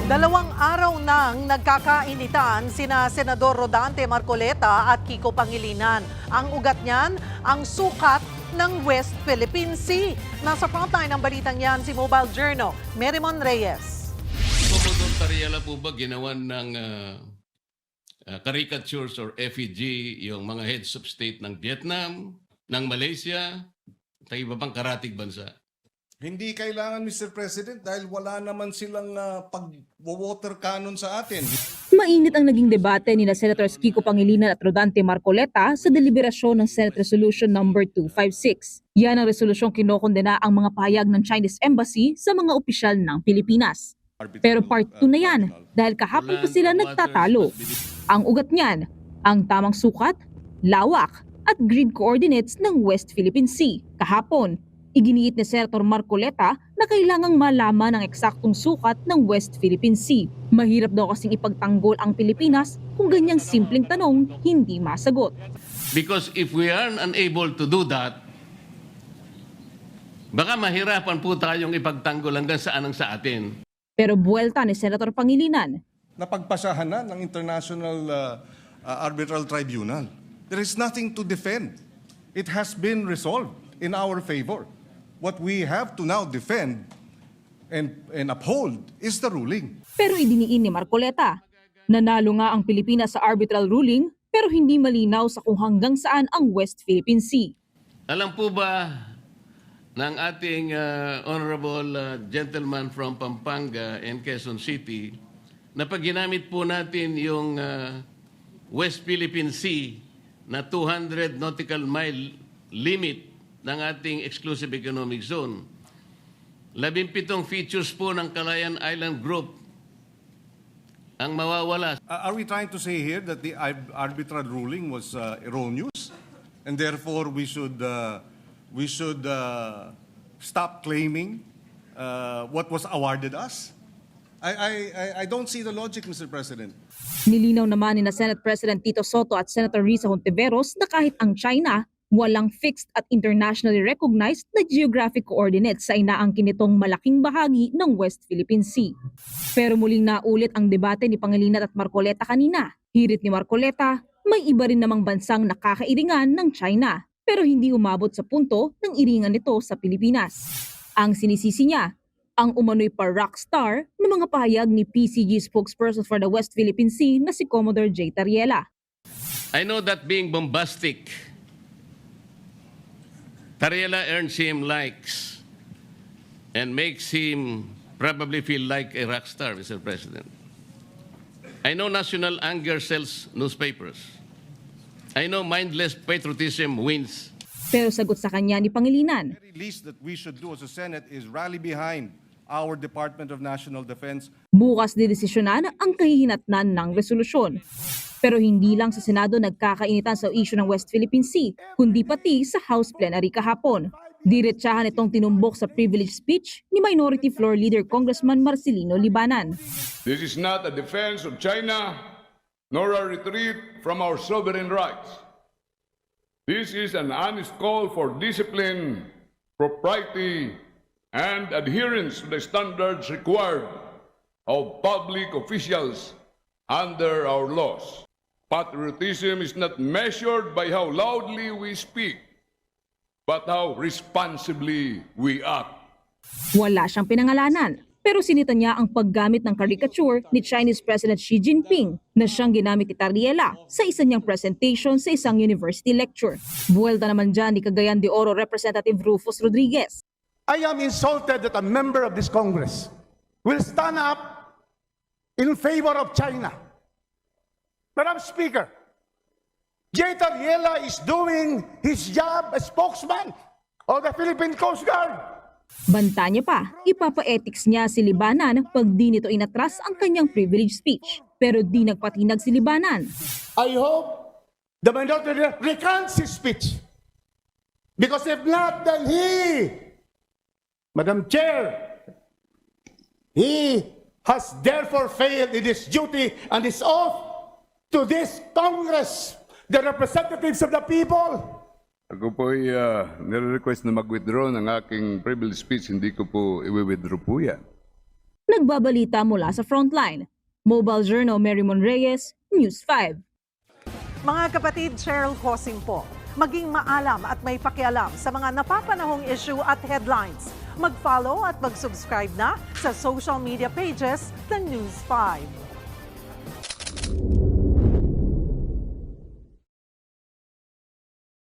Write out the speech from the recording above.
Dalawang araw nang nagkakainitan sina Senador Rodante Marcoleta at Kiko Pangilinan. Ang ugat niyan, ang sukat ng West Philippine Sea. Nasa frontline ng balitang yan si Mobile Journal, Merimon Reyes. Commodore Tariela po ba ginawan ng caricatures or effigy yung mga heads of state ng Vietnam, ng Malaysia, at iba pang karatig bansa? Hindi kailangan, Mr. President, dahil wala naman silang pag-water cannon sa atin. Mainit ang naging debate ni Senators Kiko Pangilinan at Rodante Marcoleta sa deliberasyon ng Senate Resolution number 256. Yan ang resolusyong kinokondena ang mga pahayag ng Chinese Embassy sa mga opisyal ng Pilipinas. Pero part 2 na yan dahil kahapon pa sila nagtatalo. Ang ugat niyan, ang tamang sukat, lawak at grid coordinates ng West Philippine Sea. Kahapon, iginiit ni Senator Marcoleta na kailangang malaman ang eksaktong sukat ng West Philippine Sea. Mahirap daw kasing ipagtanggol ang Pilipinas kung ganyang simpleng tanong hindi masagot. Because if we are unable to do that, baka mahirapan po tayong ipagtanggol hanggang saan ang sa atin. Pero buwelta ni Senator Pangilinan, Napagpasahan na ng International Arbitral Tribunal. There is nothing to defend. It has been resolved in our favor. What we have to now defend and uphold is the ruling. pero idiniin ni Marcoleta. Nanalo nga ang Pilipinas sa arbitral ruling pero hindi malinaw sa kung hanggang saan ang West Philippine Sea. Alam po ba ng ating honorable gentleman from Pampanga and Quezon City na pag ginamit po natin yung West Philippine Sea na 200 nautical mile limit ng ating exclusive economic zone, 17 features po ng Calayan Island Group ang mawawala. Are we trying to say here that the arbitral ruling was erroneous and therefore we should stop claiming what was awarded us? I don't see the logic, Mr. President. Nilinaw naman ni Senate President Tito Soto at Senator Risa Hontiveros na kahit ang China, walang fixed at internationally recognized na geographic coordinates sa inaangkin nitong malaking bahagi ng West Philippine Sea. Pero muling naulit ang debate ni Pangilinan at Marcoleta kanina. Hirit ni Marcoleta, may iba rin namang bansang nakakairingan ng China pero hindi umabot sa punto ng iringan nito sa Pilipinas. Ang sinisisi niya, ang umano'y pa-rockstar ng mga pahayag ni PCG spokesperson for the West Philippine Sea na si Commodore J. Tariela. I know that being bombastic, Tariela earns him likes and makes him probably feel like a rock star, Mr. President. I know national anger sells newspapers. I know mindless patriotism wins. Pero sagot sa kanya ni Pangilinan, The very least that we should do as a Senate is rally behind our Department of National Defense. bukas didesisyonan ang kahihinatnan ng resolusyon. Pero hindi lang sa Senado nagkakainitan sa issue ng West Philippine Sea, kundi pati sa House Plenary kahapon. Diretsahan itong tinumbok sa privilege speech ni Minority Floor Leader Congressman Marcelino Libanan. This is not a defense of China, nor a retreat from our sovereign rights. This is an honest call for discipline, propriety, and adherence to the standards required of public officials under our laws. Patriotism is not measured by how loudly we speak, but how responsibly we act. Wala siyang pinangalanan, pero sinita niya ang paggamit ng caricature ni Chinese President Xi Jinping na siyang ginamit ni Tariela sa isa niyang presentation sa isang university lecture. Buwelta naman dyan ni Cagayan de Oro Representative Rufus Rodriguez. I am insulted that a member of this Congress will stand up in favor of China. Madam Speaker, Jay Tariela is doing his job as spokesman of the Philippine Coast Guard. Banta niya pa, ipapa-ethics niya si Libanan pag di nito inatras ang kanyang privilege speech. Pero di nagpatinag si Libanan. I hope the minority leader recants his speech. Because if not, then Madam Chair, he has therefore failed in his duty and his oath to this Congress, the representatives of the people. Ako po'y nire-request na mag-withdraw ng aking privilege speech. Hindi ko po i-withdraw po yan. Nagbabalita mula sa Frontline. Mobile Journal Merrimon Reyes, News 5. Mga kapatid, Cheryl Cosing po. Maging maalam at may pakialam sa mga napapanahong issue at headlines. Mag-follow at mag-subscribe na sa social media pages ng News 5.